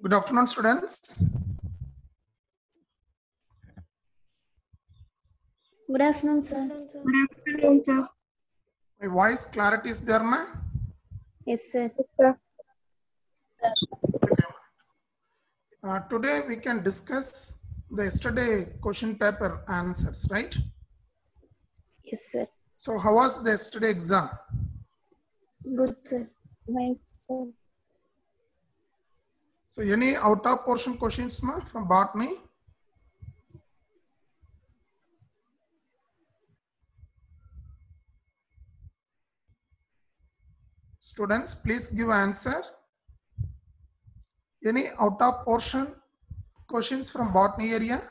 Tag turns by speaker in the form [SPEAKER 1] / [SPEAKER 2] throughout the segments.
[SPEAKER 1] Good afternoon, students.
[SPEAKER 2] Good afternoon, sir.
[SPEAKER 3] Good afternoon, sir.
[SPEAKER 1] My voice clarity is there, ma?
[SPEAKER 2] Yes, sir.
[SPEAKER 3] Sir.
[SPEAKER 1] Okay. Today we can discuss the yesterday question paper answers, right?
[SPEAKER 2] Yes, sir.
[SPEAKER 1] So how was the yesterday exam?
[SPEAKER 2] Good, sir.
[SPEAKER 3] Nice, sir.
[SPEAKER 1] So any out of portion questions, ma, from botany? Students, please give answer. Any out of portion questions from botany area?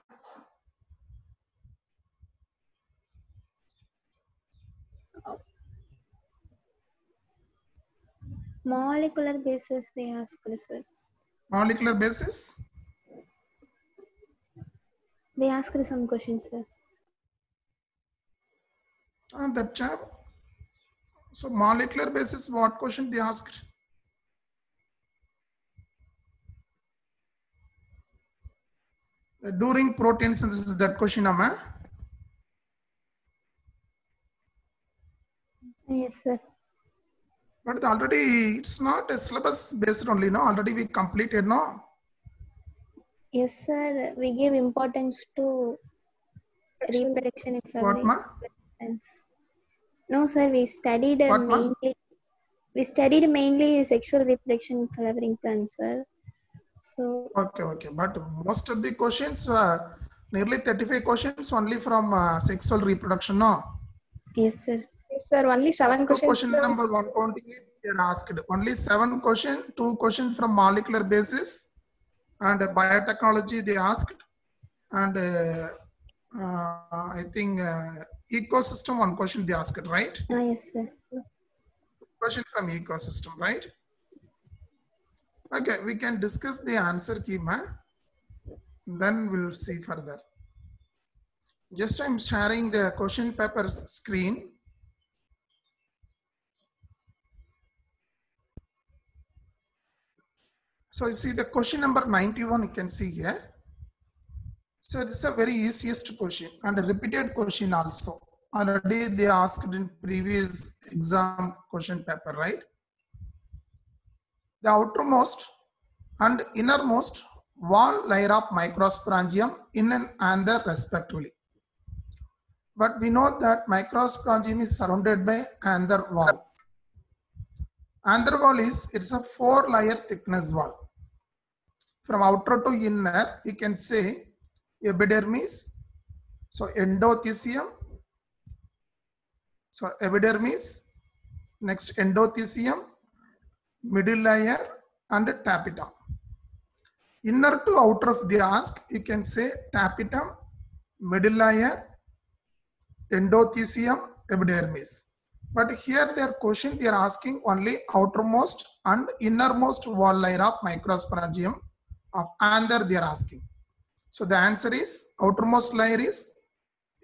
[SPEAKER 2] Molecular basis they asked, sir.
[SPEAKER 1] Molecular basis?
[SPEAKER 2] They asked some questions, sir.
[SPEAKER 1] That chap. So molecular basis, what question they asked? During protein synthesis, that question, ma?
[SPEAKER 2] Yes, sir.
[SPEAKER 1] But already it's not a syllabus based only, no? Already we completed, no?
[SPEAKER 2] Yes, sir. We give importance to reproduction in
[SPEAKER 1] What,
[SPEAKER 2] flowering
[SPEAKER 1] ma?
[SPEAKER 2] plants. No, sir. We studied
[SPEAKER 1] What, ma?
[SPEAKER 2] mainly. We studied mainly sexual reproduction in flowering plants, sir. So
[SPEAKER 1] Okay. But most of the questions, nearly 35 questions only from sexual reproduction, no?
[SPEAKER 2] yes, sir.
[SPEAKER 3] Yes, sir. Only
[SPEAKER 1] So
[SPEAKER 3] 7 questions.
[SPEAKER 1] question number 128 they are asked. Only 7 questions, 2 questions from molecular basis and biotechnology they asked. And I think ecosystem, 1 question they asked, right?
[SPEAKER 2] Yes, sir.
[SPEAKER 1] Question from ecosystem, right? Okay, we can discuss the answer key, ma. Then we'll see further. Just I'm sharing the question papers screen. So you see the question number 91, you can see here. So this is a very easiest question and a repeated question also. Already they asked in previous exam question paper, right? The outermost and innermost wall layer of microsporangium in and anther respectively. But we know that microsporangium is surrounded by anther wall. Anther wall is, it's a 4-layer thickness wall. From outer to inner, you can say epidermis, so endothecium, so epidermis, next endothecium, middle layer and tapetum. Inner to outer of the ask, you can say tapetum, middle layer, endothecium, epidermis. But here their question they are asking only outermost and innermost wall layer of microsporangium of anther they are asking. So the answer is outermost layer is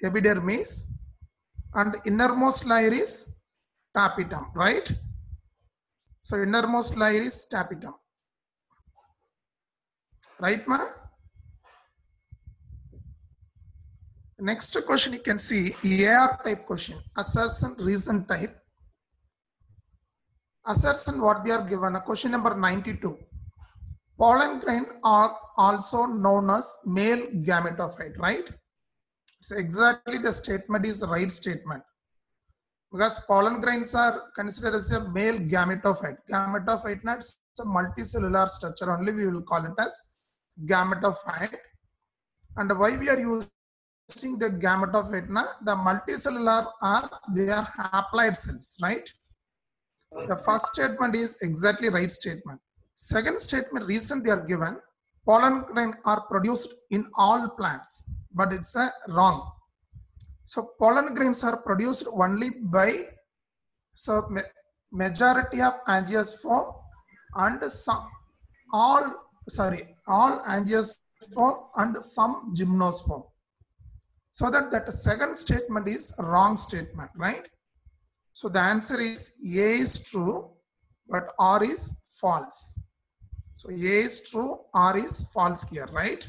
[SPEAKER 1] epidermis and innermost layer is tapetum, right? So innermost layer is tapetum, right, ma? Next question you can see AR type question, assertion reason type. Assertion what they are given, question number 92. Pollen grain are also known as male gametophyte, right? So exactly the statement is the right statement. Because pollen grains are considered as a male gametophyte. Gametophyte not a multicellular structure only, we will call it as gametophyte. And why we are using the gametophyte? The multicellular are they are haploid cells, right? The first statement is exactly right statement. Second statement, reason they are given, pollen grain are produced in all plants, but it's a wrong. So pollen grains are produced only by majority of angiosperm and all angiosperm and some gymnosperm. So that second statement is wrong statement, right? So the answer is A is true, but R is false. So A is true, R is false here, right?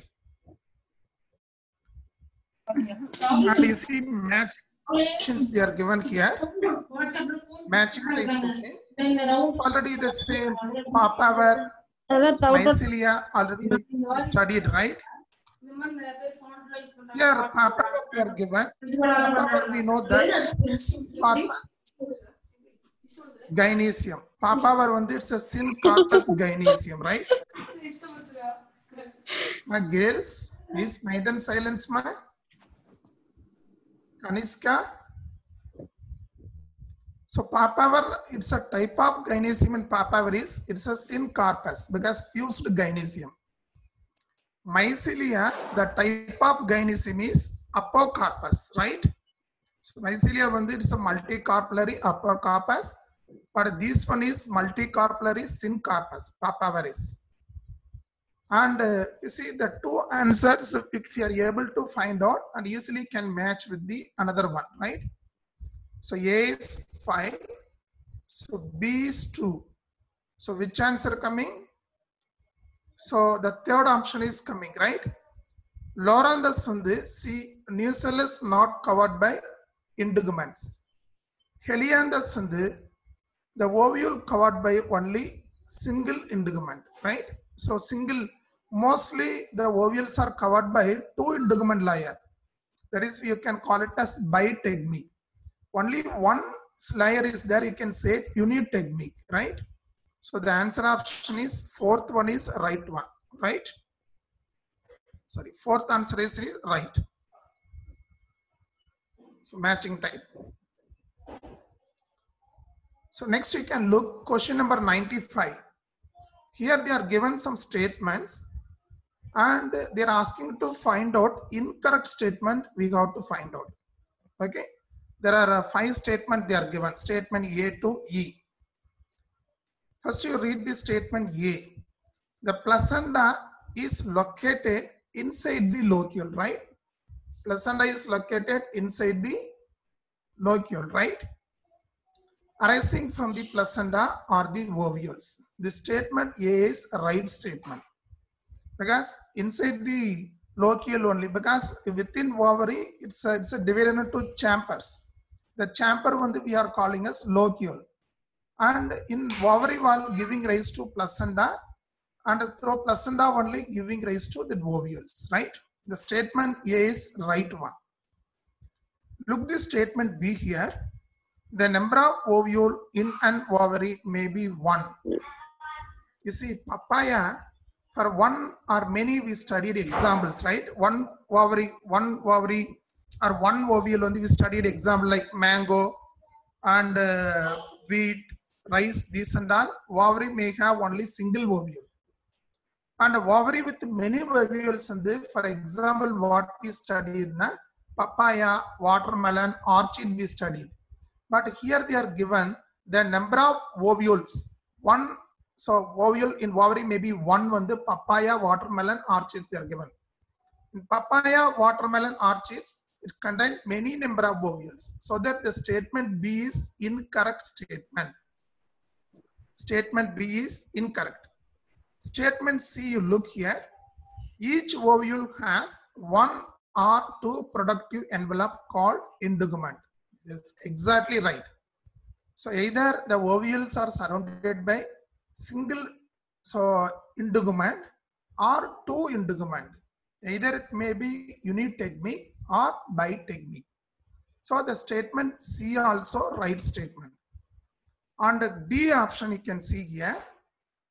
[SPEAKER 1] And you see matching questions they are given here. Matching type question. Already the same Papaver, Mycelia already we studied, right? Here Papaver they are given. Papaver we know that corpus gynoecium. Papaver one it's a sin corpus gynoecium, right? My girls, please maintain silence, ma. Kaniska. So papaver, it's a type of gynoecium in papaver is, it's a sin corpus because fused gynoecium. Mycelia, the type of gynoecium is apocarpus, right? So mycelia one it's a multicarpellary apocarpus, but this one is multicarpellary sin corpus, papaver is. And you see the two answers, if you are able to find out and easily can match with the another one, right? So A is 5, so B is 2. So which answer coming? So the third option is coming, right? Loranda Sunde, see, nucellus not covered by integuments. Helianda Sunde, the ovule covered by only single integument, right? So single, mostly the ovules are covered by two integument layer. That is, you can call it as bitegmy. Only one layer is there, you can say unitegmic, right? So the answer option is fourth one is right one, right? Sorry, fourth answer is right. So matching type. So next we can look question number 95. Here they are given some statements and they are asking to find out incorrect statement we got to find out. Okay. There are 5 statements they are given, statement A to E. First you read the statement A. The placenta is located inside the locule, right? Placenta is located inside the locule, right? Arising from the placenta are the ovules. The statement A is a right statement. Because inside the locule only, because within ovary, it's a divided into chambers. The chamber one we are calling as locule. And in ovary wall giving rise to placenta, and through placenta only giving rise to the ovules, right? The statement A is right one. Look the statement B here. The number of ovule in an ovary may be 1. You see, papaya, for one or many we studied examples, right? One ovary or one ovule only we studied example like mango and wheat, rice, this and all. Ovary may have only single ovule. And ovary with many ovules, and for example, what we studied, papaya, watermelon, orchid we studied. But here they are given the number of ovules. One, so ovule in ovary may be 1 the papaya, watermelon, orchids they are given. In papaya, watermelon, orchids, it contains many number of ovules. So that the statement B is incorrect statement. Statement B is incorrect. Statement C, you look here. Each ovule has 1 or 2 productive envelope called integument. That's exactly right. So either the ovules are surrounded by single integument or 2 integument. Either it may be unitegmic or bitegmic. So the statement C also right statement. On the D option you can see here,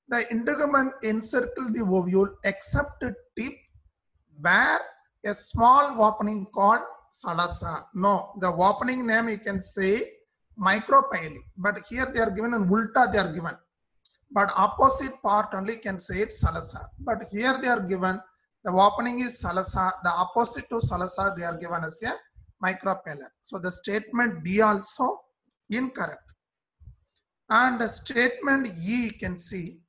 [SPEAKER 1] the integument encircle the ovule except the tip where a small opening called salasa. No, the opening name you can say micropyle, but here they are given an ulta they are given. But opposite part only can say it salasa. But here they are given the opening is salasa, the opposite to salasa they are given as a micropyle. So the statement D also incorrect. And the statement E can see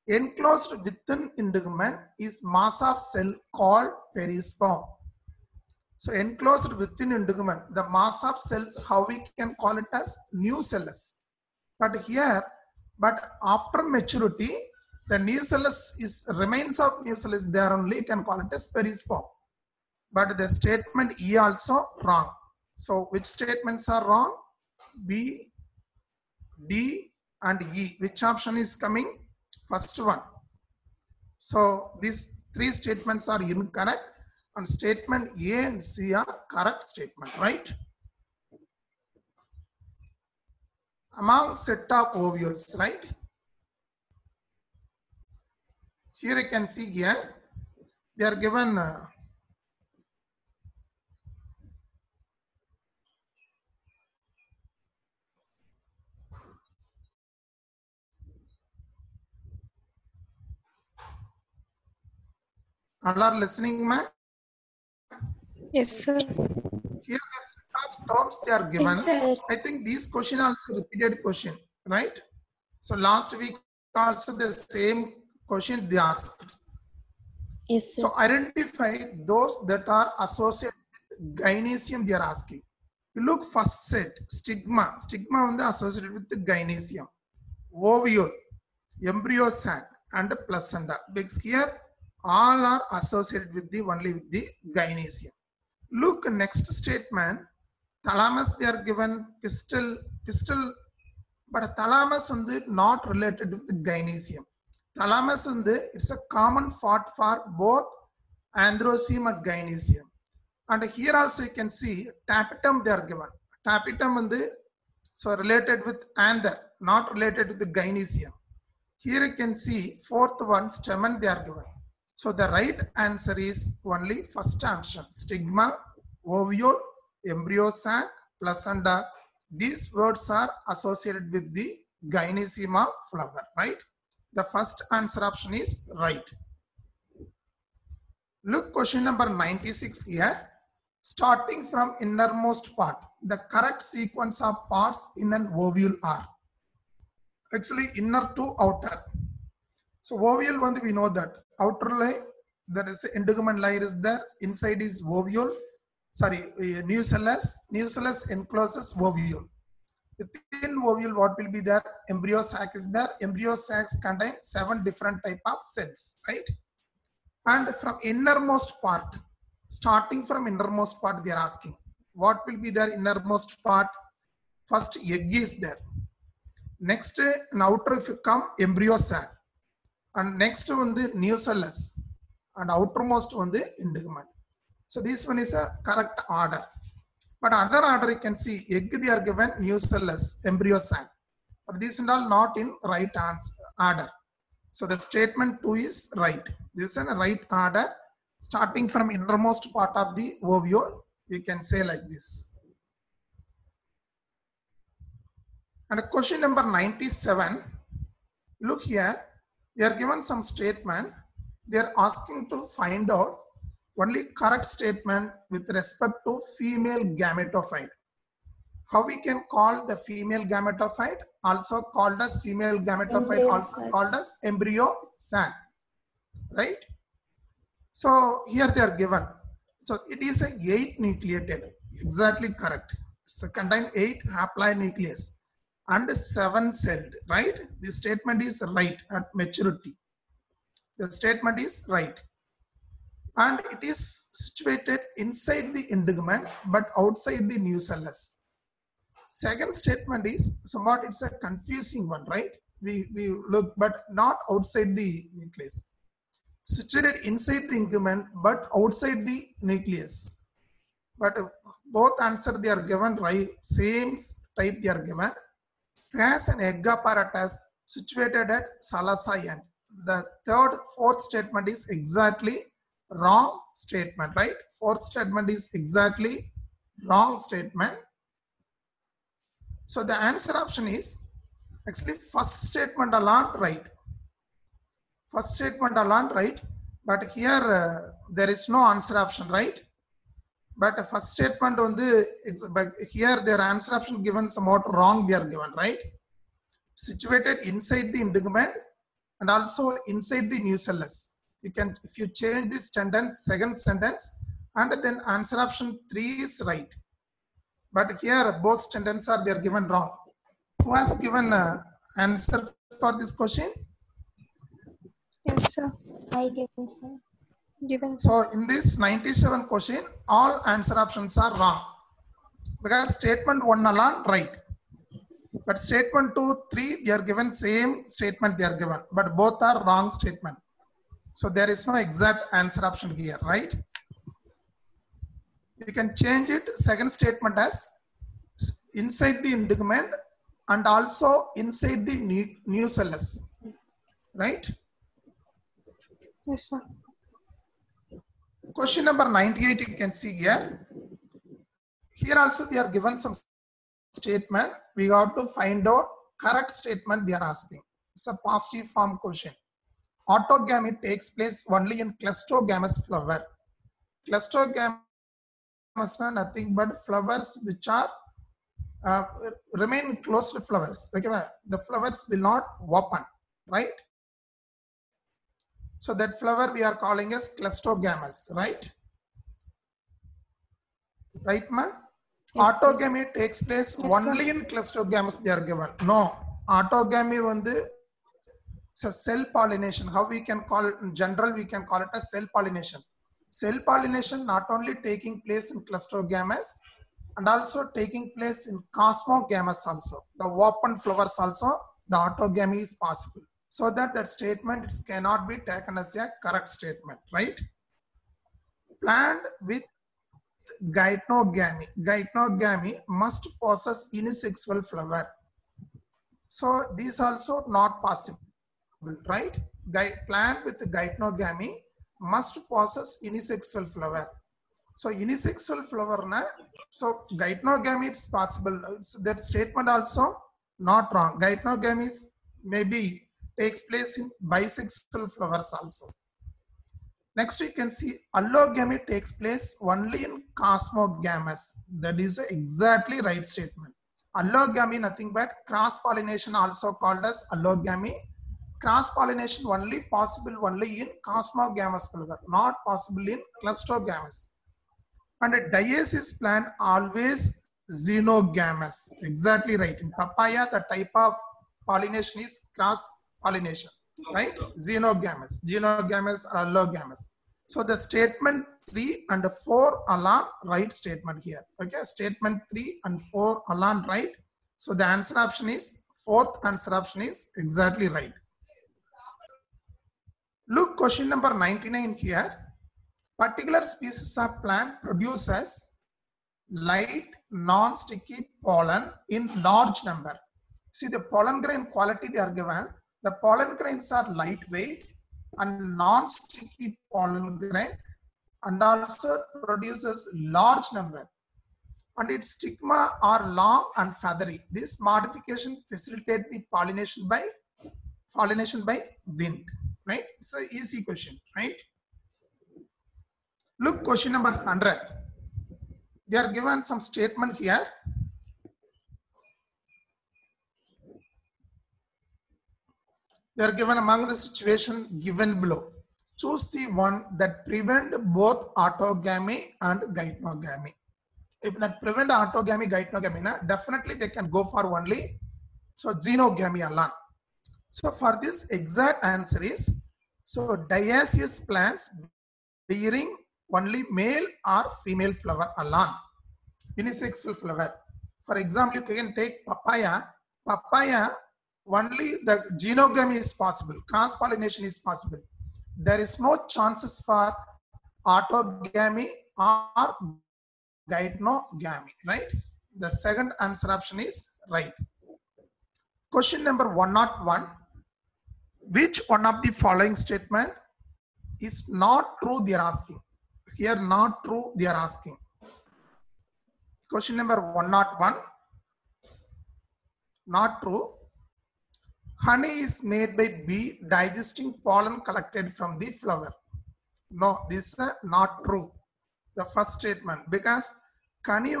[SPEAKER 1] enclosed within integument is mass of cell called perisperm. So enclosed within integument, the mass of cells, how we can call it as nucellus. But here, but after maturity, the nucellus is remains of nucellus there only, you can call it as perisperm. But the statement E also wrong. So which statements are wrong? B, D and E. Which option is coming? First one. So these three statements are incorrect, and statement A and C are correct statement, right? Among set of ovules, right? Here you can see here, they are given all are listening, ma?
[SPEAKER 3] Yes, sir.
[SPEAKER 1] Here terms they are given.
[SPEAKER 2] Yes, sir.
[SPEAKER 1] I think these question also repeated question, right? So last week also the same question they asked.
[SPEAKER 2] Yes, sir.
[SPEAKER 1] So identify those that are associated with gynecium they are asking. You look first set, stigma. Stigma on the associated with the gynecium, ovule, embryo sac and placenta. Because here all are associated with the only with the gynecium. Look next statement. Thalamus they are given, pistil, but thalamus on the not related with the gynecium. Thalamus on the it's a common part for both androecium and gynecium. And here also you can see tapetum they are given. Tapetum on the so related with anther, not related to the gynecium. Here you can see fourth one, stamen they are given. So the right answer is only first option, stigma, ovule, embryo sac, placenta. These words are associated with the gynecium of flower, right? The first answer option is right. Look question number 96 here. Starting from innermost part, the correct sequence of parts in an ovule are actually inner to outer. So ovule one we know that outer layer, that is the integument layer is there, inside is ovule, sorry, nucellus. Nucellus encloses ovule. Within ovule what will be there? Embryo sac is there. Embryo sacs contain 7 different type of cells, right? And from innermost part, starting from innermost part they are asking, what will be their innermost part? First egg is there. Next in outer if you come, embryo sac. And next one the nucellus, and outermost one the integument. So this one is a correct order. But other order you can see, egg they are given, nucellus, embryo sac. But these are all not in right order. So the statement 2 is right. This is a right order. Starting from innermost part of the ovule, you can say like this. And question number 97. Look here. They are given some statement. They are asking to find out only correct statement with respect to female gametophyte. How we can call the female gametophyte? Also called as female gametophyte,
[SPEAKER 2] Embryo
[SPEAKER 1] also
[SPEAKER 2] sac.
[SPEAKER 1] called as embryo sac, right? So here they are given. So it is a 8 nucleated, exactly correct. So contain 8 haploid nucleus and 7 celled, right? The statement is right at maturity. The statement is right. And it is situated inside the integument but outside the nucellus. Second statement is somewhat it's a confusing one, right? We look, but not outside the nucleus. Situated inside the integument but outside the nucleus. But both answer they are given right, same type they are given. Has an egg apparatus situated at Salasa end. The third, fourth statement is exactly wrong statement, right? Fourth statement is exactly wrong statement. So the answer option is actually first statement alone right. First statement alone right, but here there is no answer option, right? But first statement on the here their answer option given somewhat wrong they are given, right? Situated inside the integument and also inside the nucellus. You can, if you change this sentence, second sentence, and then answer option 3 is right. But here both sentences are they are given wrong. Who has given answer for this question?
[SPEAKER 3] Yes, sir.
[SPEAKER 2] I given, sir.
[SPEAKER 3] Given, sir.
[SPEAKER 1] So in this 97 question, all answer options are wrong. Because statement 1 alone right. But statement 2, 3, they are given same statement they are given. But both are wrong statement. So there is no exact answer option here, right? You can change it second statement as inside the integument and also inside the nucellus, right?
[SPEAKER 3] Yes, sir.
[SPEAKER 1] Question number 98 you can see here. Here also they are given some statement. We have to find out correct statement they are asking. It's a positive form question. Autogamy takes place only in cleistogamous flower. Cleistogamous are nothing but flowers which are remain closed flowers. Okay, the flowers will not open, right? So that flower we are calling as cleistogamous, right? Right, ma?
[SPEAKER 2] Yes, sir.
[SPEAKER 1] Autogamy takes place
[SPEAKER 3] Yes, sir.
[SPEAKER 1] only in cleistogamous they are given. No, autogamy it's a cell pollination. How we can call it in general, we can call it as cell pollination. Cell pollination not only taking place in cleistogamous and also taking place in cosmogamous also. The open flowers also, the autogamy is possible. So that statement cannot be taken as a correct statement, right? Plant with geitonogamy. Geitonogamy must possess unisexual flower. So these also not possible, right? Plant with geitonogamy must possess unisexual flower. So unisexual flower, so geitonogamy is possible. That statement also not wrong. Geitonogamy maybe takes place in bisexual flowers also. Next we can see allogamy takes place only in cosmogamous. That is exactly right statement. Allogamy nothing but cross pollination also called as allogamy. Cross pollination only possible only in cosmogamous flower, not possible in cleistogamous. And a dioecious plant always xenogamous. Exactly right. In papaya, the type of pollination is cross pollination, right? Xenogamous, genogamous or allogamous. So the statement 3 and 4 alone right statement here. Okay, statement 3 and 4 alone right. So the answer option is fourth answer option is exactly right. Look, question number 99 here. Particular species of plant produces light, non-sticky pollen in large number. See the pollen grain quality they are given. The pollen grains are lightweight and non-sticky pollen grain and also produces large number. And its stigma are long and feathery. This modification facilitates the pollination by wind. Right? It's an easy question, right? Look, question number 100. They are given some statement here. They are given among the situation given below. Choose the one that prevent both autogamy and geitonogamy. If that prevent autogamy, geitonogamy, definitely they can go for only so xenogamy alone. So for this exact answer is so dioecious plants bearing only male or female flower alone, unisexual flower. For example, you can take papaya. Papaya, only the xenogamy is possible, cross pollination is possible. There is no chances for autogamy or geitonogamy, right? The second answer option is right. Question number 101. Which one of the following statement is not true they are asking? Here not true they are asking. Question number 101. Not true. Honey is made by bee digesting pollen collected from the flower. No, this is not true. The first statement, because honey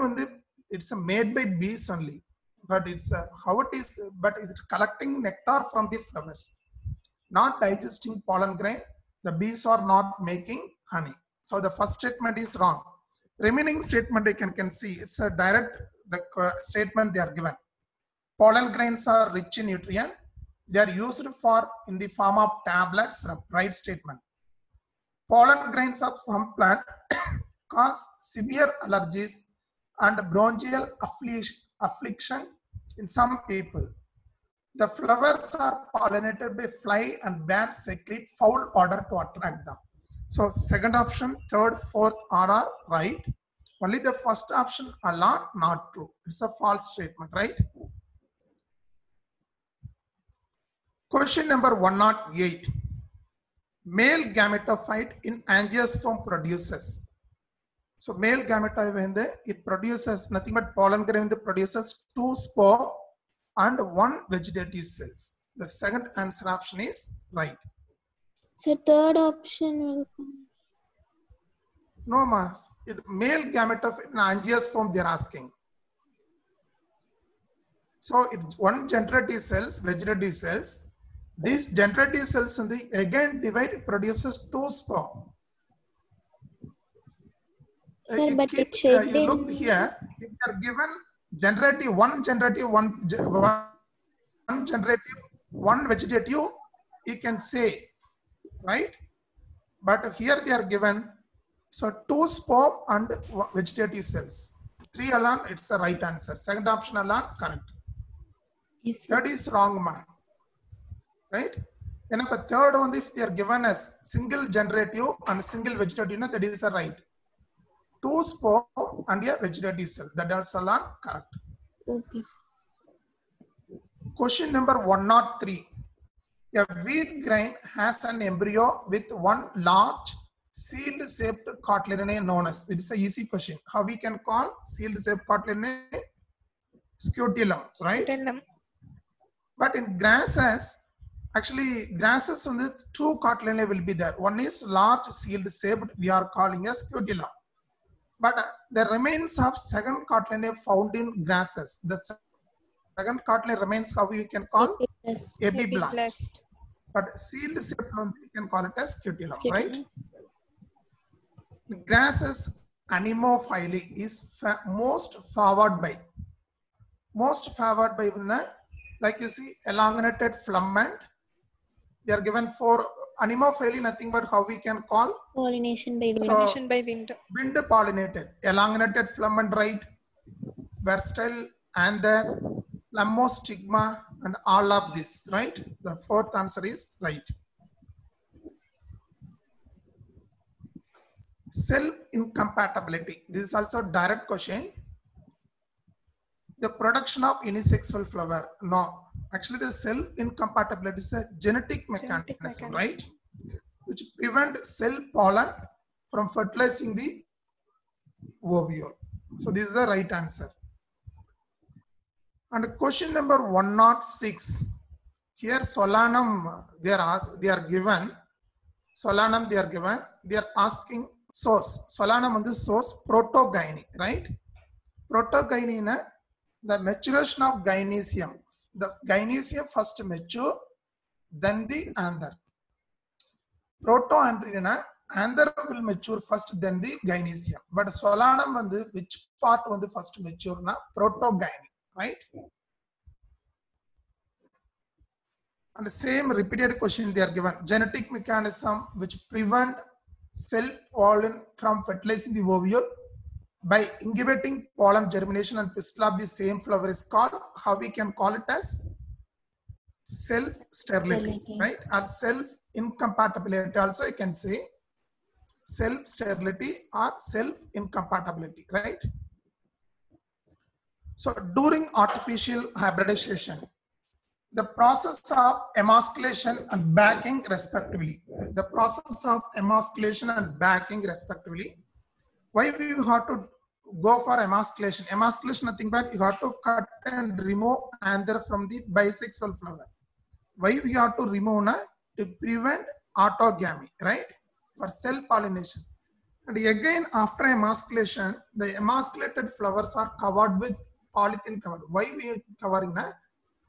[SPEAKER 1] it's made by bees only, but it's how it is, but it's collecting nectar from the flowers, not digesting pollen grain. The bees are not making honey. So the first statement is wrong. Remaining statement I can see it's a direct statement they are given. Pollen grains are rich in nutrient. They are used for in the form of tablets, right statement. Pollen grains of some plant cause severe allergies and bronchial affliction in some people. The flowers are pollinated by fly and bats secrete foul odor to attract them. So second option, third, fourth are right. Only the first option alone not true. It's a false statement, right? Question number 108. Male gametophyte in angiosperm produces. So male gametophyte, it produces nothing but pollen grain, produces 2 spore and 1 vegetative cells. The second answer option is right.
[SPEAKER 2] So third option will come.
[SPEAKER 1] No, mass. Male gametophyte in angiosperm they are asking. So it's 1 generative cells, vegetative cells. These generative cells in the again divide produces 2 sperm.
[SPEAKER 2] Sir, but it should
[SPEAKER 1] you look here. If you are given generative, one generative, one vegetative, you can say, right? But here they are given, so 2 sperm and vegetative cells. 3 alone, it's a right answer. Second option alone, correct.
[SPEAKER 2] Yes, sir.
[SPEAKER 1] That is wrong, man. Right? And the third one, if they are given as single generative and single vegetative, that is a right. 2 spore and a vegetative cell. That is alone correct.
[SPEAKER 2] Okay, sir.
[SPEAKER 1] Question number 103. A wheat grain has an embryo with 1 large sealed shaped cotyledon known as. It is an easy question. How we can call sealed shaped cotyledon? Scutellum, right?
[SPEAKER 3] Scutellum.
[SPEAKER 1] But in grasses, actually grasses on the 2 cotyledon will be there. One is large sealed shaped, we are calling as scutellum. But the remains of second cotyledon found in grasses. The second cotyledon remains, how we can call? Apiblast. But sealed shaped one we can call it as scutellum, right? Grasses anemophily is most favored by like you see elongated filament. They are given for anemophily, nothing but how we can call
[SPEAKER 2] Pollination by wind.
[SPEAKER 3] Pollination by wind.
[SPEAKER 1] Wind pollinated, elongated filament, right? Versatile and the lemostigma and all of this, right? The fourth answer is right. Cell incompatibility. This is also a direct question. The production of unisexual flower. No, actually the cell incompatibility is a genetic mechanism, right? Which prevent cell pollen from fertilizing the ovule. So this is the right answer. And question number 106. Here Solanum they are given. Solanum they are asking source. Solanum on the source protogyne, right? Protogyne, the maturation of gynecium. The gynecium first mature, then the anther. Protoandrina, anther will mature first, then the gynecium. But Solanum, which part on the first mature? Na protogyne, right? And the same repeated question they are given. Genetic mechanism which prevent cell pollen from fertilizing the ovule by inhibiting pollen germination and pistil of the same flower is called, how we can call it as self-sterility, right? Or self-incompatibility also you can say self-sterility or self-incompatibility, right? So during artificial hybridization, the process of emasculation and backing respectively. The process of emasculation and backing respectively. Why we have to go for emasculation? Emasculation nothing but you have to cut and remove anther from the bisexual flower. Why we have to remove na? To prevent autogamy, right? For cell pollination. And again after emasculation, the emasculated flowers are covered with polythene cover. Why we are covering na?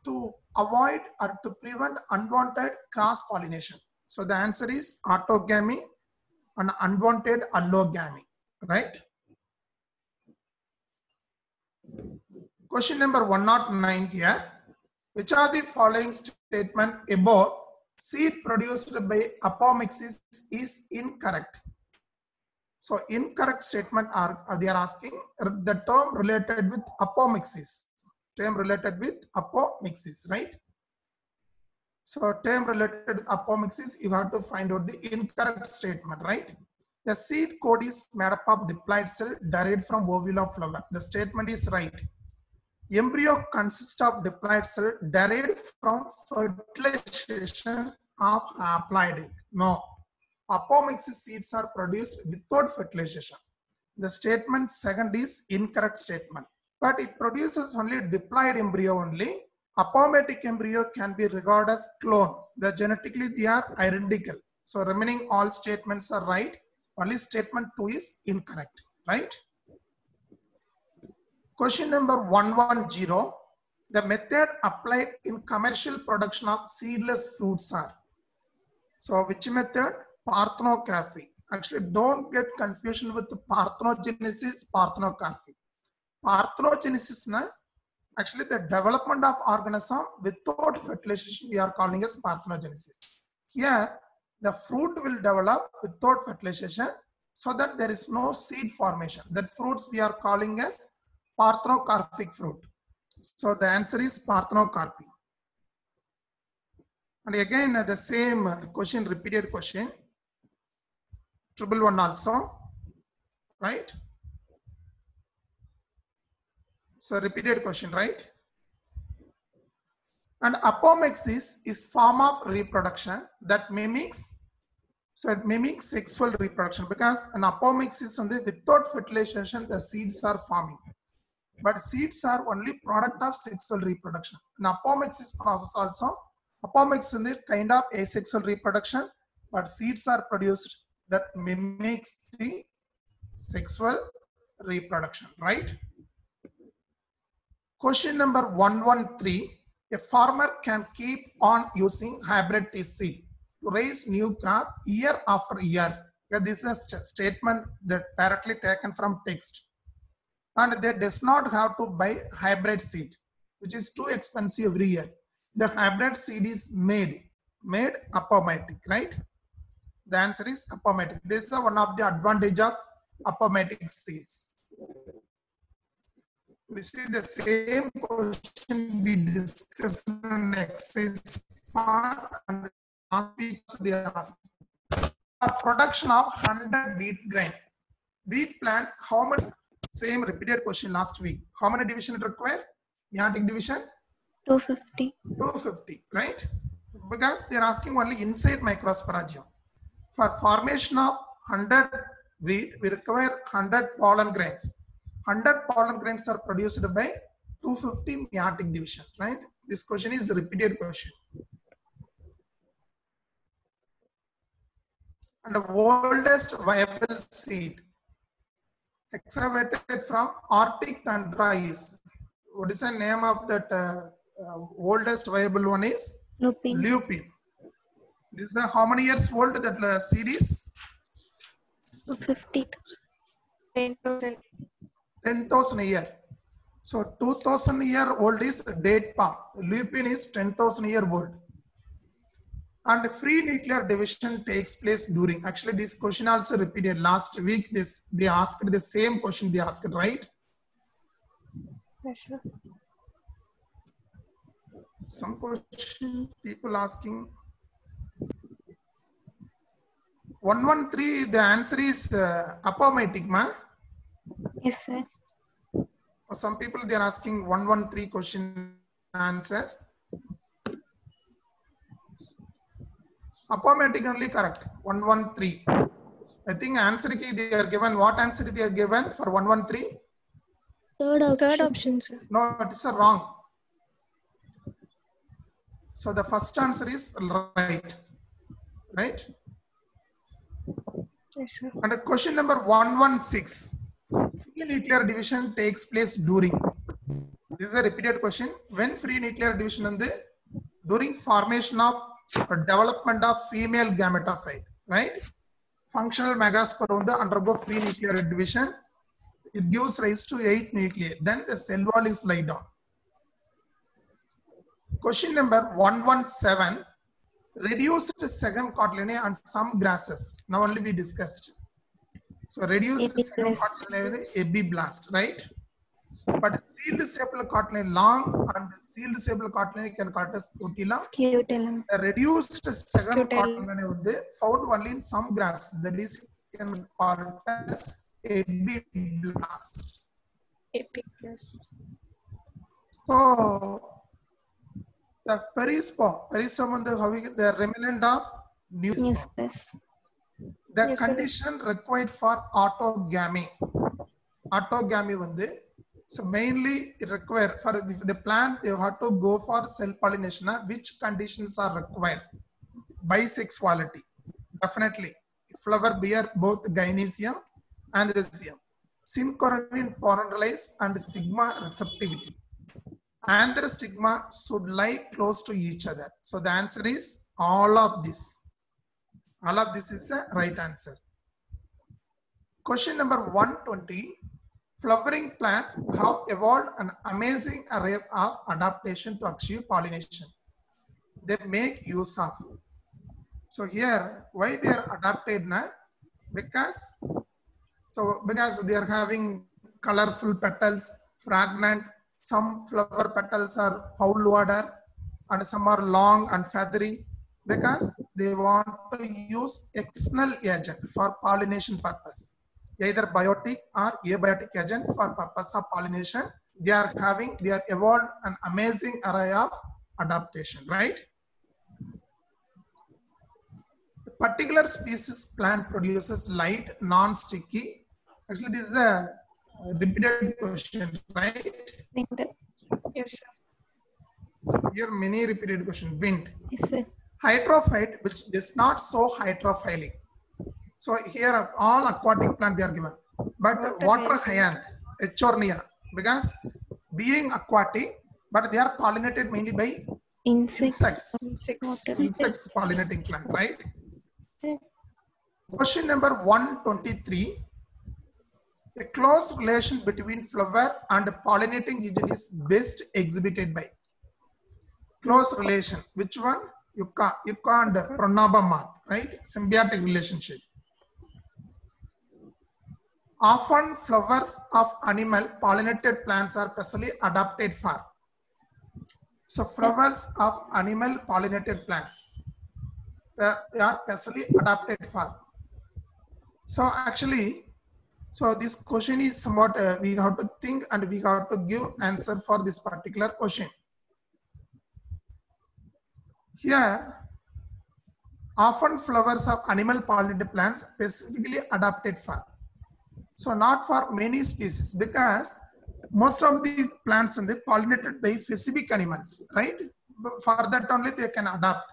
[SPEAKER 1] To avoid or to prevent unwanted cross pollination. So the answer is autogamy and unwanted allogamy, right? Question number 109 here. Which are the following statement about seed produced by apomixis is incorrect? So incorrect statement are they are asking the term related with apomixis. Term related with apomixis, right? So term related with apomixis, you have to find out the incorrect statement, right? The seed coat is made up of diploid cell derived from ovule of flower. The statement is right. Embryo consists of diploid cell derived from fertilization of haploid egg. No. Apomixis seeds are produced without fertilization. The statement second is incorrect statement. But it produces only diploid embryo only. Apomatic embryo can be regarded as clone. Genetically they are identical. So remaining all statements are right. Only statement 2 is incorrect, right? Question number 110. The method applied in commercial production of seedless fruits are. So which method? Parthenocarphy. Actually, don't get confusion with the parthenogenesis, parthenocarphy. Parthenogenesis, actually the development of organism without fertilization we are calling as parthenogenesis. Here, the fruit will develop without fertilization so that there is no seed formation. That fruits we are calling as parthenocarpic fruit. So the answer is parthenocarpy. And again, the same question, repeated question. Triple one also, right? So repeated question, right? And apomixis is form of reproduction that mimics, so it mimics sexual reproduction because an apomixis and without fertilization the seeds are forming. But seeds are only product of sexual reproduction. An apomixis process also, apomixis is kind of asexual reproduction, but seeds are produced that mimics the sexual reproduction, right? Question number 113. A farmer can keep on using hybrid seed to raise new crop year after year. This is a statement that directly taken from text. And they does not have to buy hybrid seed, which is too expensive every year. The hybrid seed is made apomatic, right? The answer is apomatic. This is one of the advantage of apomatic seeds. We see the same question we discussed in exercise part and last week they asked. Production of 100 wheat grain. Wheat plant, how many? Same repeated question last week. How many division it require? Meiotic division?
[SPEAKER 2] 250.
[SPEAKER 1] 250, right? Because they are asking only inside microsporangium. For formation of 100 wheat, we require 100 pollen grains. 100 pollen grains are produced by 250 meiotic division, right? This question is a repeated question. And the oldest viable seed excavated from Arctic tundra is, what is the name of that oldest viable one is?
[SPEAKER 2] Lupin.
[SPEAKER 1] Lupin. This is how many years old that seed is?
[SPEAKER 2] 50,000.
[SPEAKER 3] 10,000.
[SPEAKER 1] 10,000 a year. So 2,000 year old is date palm. Lupin is 10,000 year old. And free nuclear division takes place during. Actually, this question also repeated last week. They asked the same question they asked, right?
[SPEAKER 3] Yes, sir.
[SPEAKER 1] Some question people asking. 113, the answer is apomatic, ma?
[SPEAKER 2] Yes, sir.
[SPEAKER 1] For some people they are asking 113 question answer. Apomatic only correct. 113. I think answer key they are given. What answer they are given for 113?
[SPEAKER 3] Third option, sir.
[SPEAKER 1] No, it is wrong. So the first answer is right. Right?
[SPEAKER 3] Yes, sir.
[SPEAKER 1] And question number 116. Free nuclear division takes place during. This is a repeated question. When free nuclear division and during formation of or development of female gametophyte, right? Functional megaspore undergo free nuclear division. It gives rise to 8 nuclei. Then the cell wall is laid down. Question number 117. Reduced second cotyledon and some grasses. Now only we discussed. So reduced second cotyledon epiblast, right? But sealed sepal cotyledon long and sealed sepal cotyledon can call as scutellum.
[SPEAKER 2] Scutellum.
[SPEAKER 1] The reduced second
[SPEAKER 3] Scutellum.
[SPEAKER 1] cotyledon found only in some grass. That is can call as epiblast.
[SPEAKER 3] Epiblast.
[SPEAKER 1] So the perisperm on the remnant of newsperm.
[SPEAKER 2] Newspaper.
[SPEAKER 1] The
[SPEAKER 3] Yes, sir.
[SPEAKER 1] condition required for autogamy. Autogamy வந்து so mainly it require for the plant they have to go for self pollination. Which conditions are required? Bisexuality, definitely. Flower bear both gynoecium and rhizium. Synchronous pollination and sigma receptivity. And the stigma should lie close to each other. So the answer is all of this. All of this is a right answer. Question number 120. Flowering plant have evolved an amazing array of adaptation to achieve pollination. They make use of. So here, why they are adapted now? Because they are having colorful petals, fragrant. Some flower petals are foul odor and some are long and feathery because they want to use external agent for pollination purpose. Either biotic or abiotic agent for purpose of pollination. They are evolved an amazing array of adaptation, right? The particular species plant produces light, non-sticky. Actually, this is a repeated question, right?
[SPEAKER 2] Wind.
[SPEAKER 3] Yes, sir.
[SPEAKER 1] Here many repeated question. Wind.
[SPEAKER 2] Yes, sir.
[SPEAKER 1] Hydrophyte, which is not so hydrophilic. So here all aquatic plant they are given. But water hyacinth, Echornia, because being aquatic, but they are pollinated mainly by
[SPEAKER 2] Insects.
[SPEAKER 1] insects pollinating plant, right?
[SPEAKER 2] Yeah.
[SPEAKER 1] Question number 123. A close relation between flower and pollinating agent is best exhibited by. Close relation. Which one? Yucca and Pronaba moth, right? Symbiotic relationship. Often flowers of animal pollinated plants are specially adapted for. So flowers of animal pollinated plants, they are specially adapted for. So actually, so this question is somewhat we have to think and we have to give answer for this particular question. Here, often flowers of animal pollinated plants specifically adapted for. So not for many species because most of the plants are pollinated by specific animals, right? But for that only they can adapt.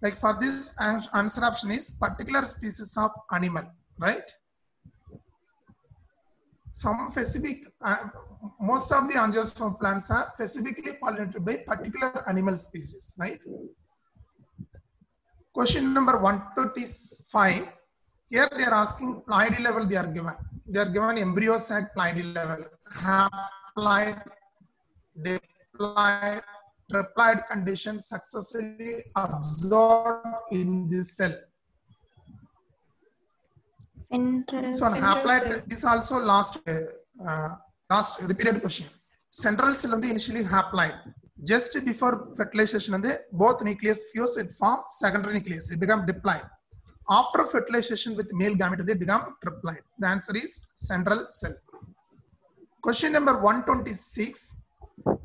[SPEAKER 1] Like for this answer option is particular species of animal, right? Some specific, most of the angiosperm plants are specifically pollinated by particular animal species, right? Question number 135. Here they are asking pleiady level they are given. They are given embryo sac pleiady level, haploid, diploid, triploid condition successfully absorbed in this cell. So on haploid, this is also last repeated question. Central cell initially haploid. Just before fertilization, both nucleus fuse, it form secondary nucleus. It become diploid. After fertilization with male gamete, they become triploid. The answer is central cell. Question number 126.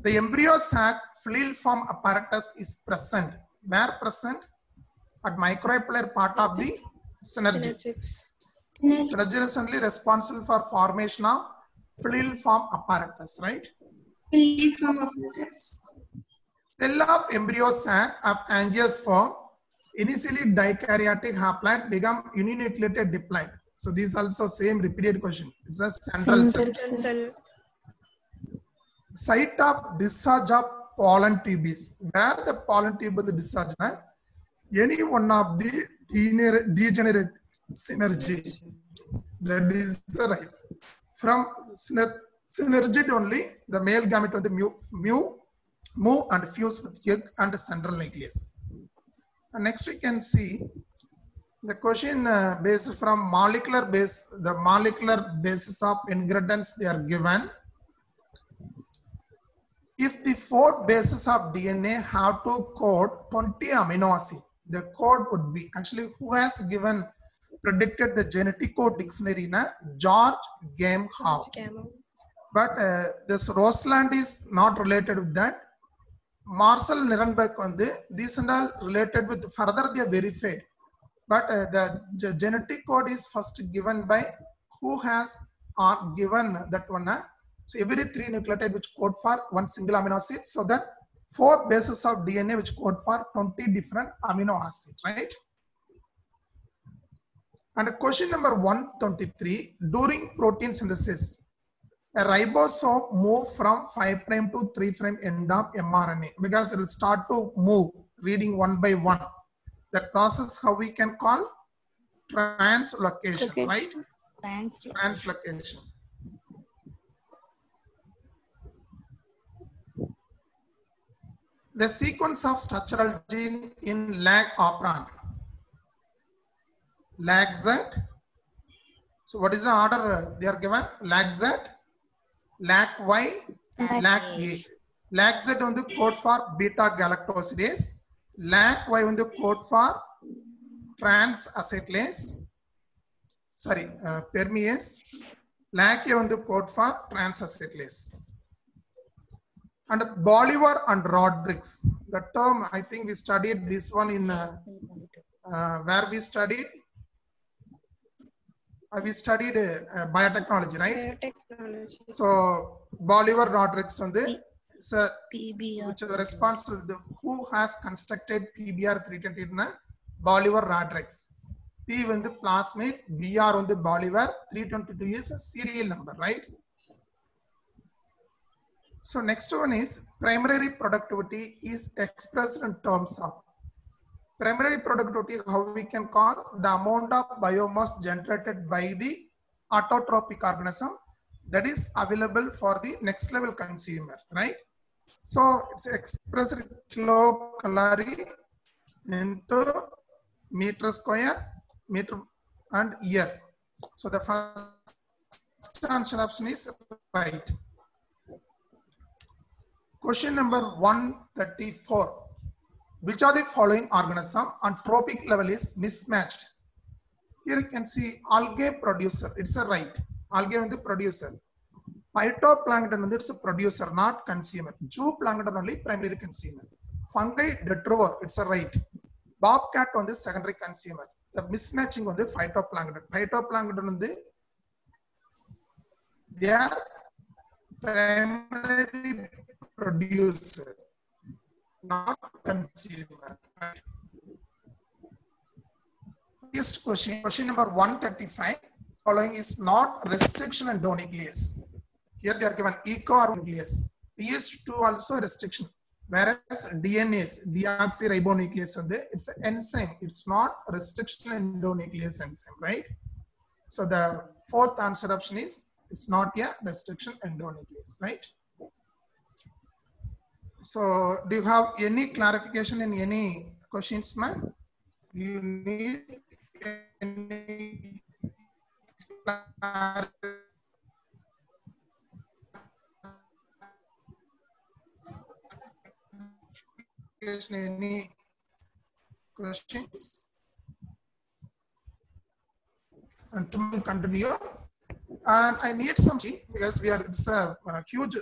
[SPEAKER 1] The embryo sac fluid form apparatus is present. Where present? At microepillar part of the synergids. Synergids is only responsible for formation of fluid form apparatus, right?
[SPEAKER 4] Fluid form apparatus.
[SPEAKER 1] Cell of embryo sac of angiosperm, initially dikaryotic haploid, become uninucleated diploid. So this is also same repeated question. It's a central cell. Site of discharge of pollen tubes. Where the pollen tube is discharged? Any one of the degenerate synergy. That is right. From synergid only, the male gamete of the mu move and fuse with egg and central nucleus. And next we can see the question based from molecular base, the molecular basis of ingredients they are given. If the 4 bases of DNA have to code 20 amino acids, the code would be actually who has given predicted the genetic code dictionary na George Gamow. But this Rosland is not related with that. Marcel Nirenberg on these and all related with further they are verified. But the genetic code is first given by who has given that one. So every 3 nucleotide which code for one single amino acid, so that 4 bases of DNA which code for 20 different amino acids, right? And question number 123, during protein synthesis, a ribosome move from 5' to 3' end of mRNA because it will start to move, reading one by one. That process how we can call translocation, right? Translocation. The sequence of structural gene in lag operand. Lag Z. So what is the order they are given? Lag Z, lag Y, lag A. Lag Z on the code for beta galactosidase. Lag Y on the code for trans-acetylase. Sorry, permease. Lag A on the code for trans-acetylase. And Bolivar and Rodriguez, the term, I think we studied this one in where we studied biotechnology, right?
[SPEAKER 3] Biotechnology.
[SPEAKER 1] So Bolivar Rodriguez on the which responds to the who has constructed PBR 320 in Bolivar Rodriguez. P on the plasmid, BR on the Bolivar, 322 is a serial number, right? So next one is primary productivity is expressed in terms of primary productivity, how we can call the amount of biomass generated by the autotrophic organism that is available for the next level consumer, right? So it's expressed in kilocalorie into meter square, meter and year. So the first answer option is right. Question number 134. Which of the following organism on trophic level is mismatched? Here you can see algae producer. It's a right. Algae is the producer. Phytoplankton it's a producer, not consumer. Zooplankton only primary consumer. Fungi detrover. It's a right. Bobcat on the secondary consumer. The mismatching on the phytoplankton. Phytoplankton on the they are primary producer, not consumer. Next question number 135. Following is not restriction endonuclease. Here they are given eco or nucleus. PS2 also restriction. Whereas DNase, deoxyribonuclease, it's an enzyme. It's not restriction endonuclease enzyme, right? So the fourth answer option is it's not a restriction endonuclease, right? So do you have any clarification in any questions, ma'am? You need any clarification, any questions? And to continue, and I need some because it's a huge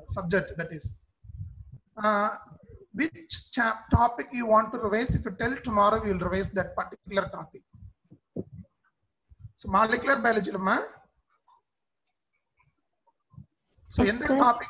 [SPEAKER 1] subject that is. Which topic you want to revise? If you tell tomorrow, we will revise that particular topic. So molecular biology, ma. So,
[SPEAKER 2] yes,
[SPEAKER 1] in the topic,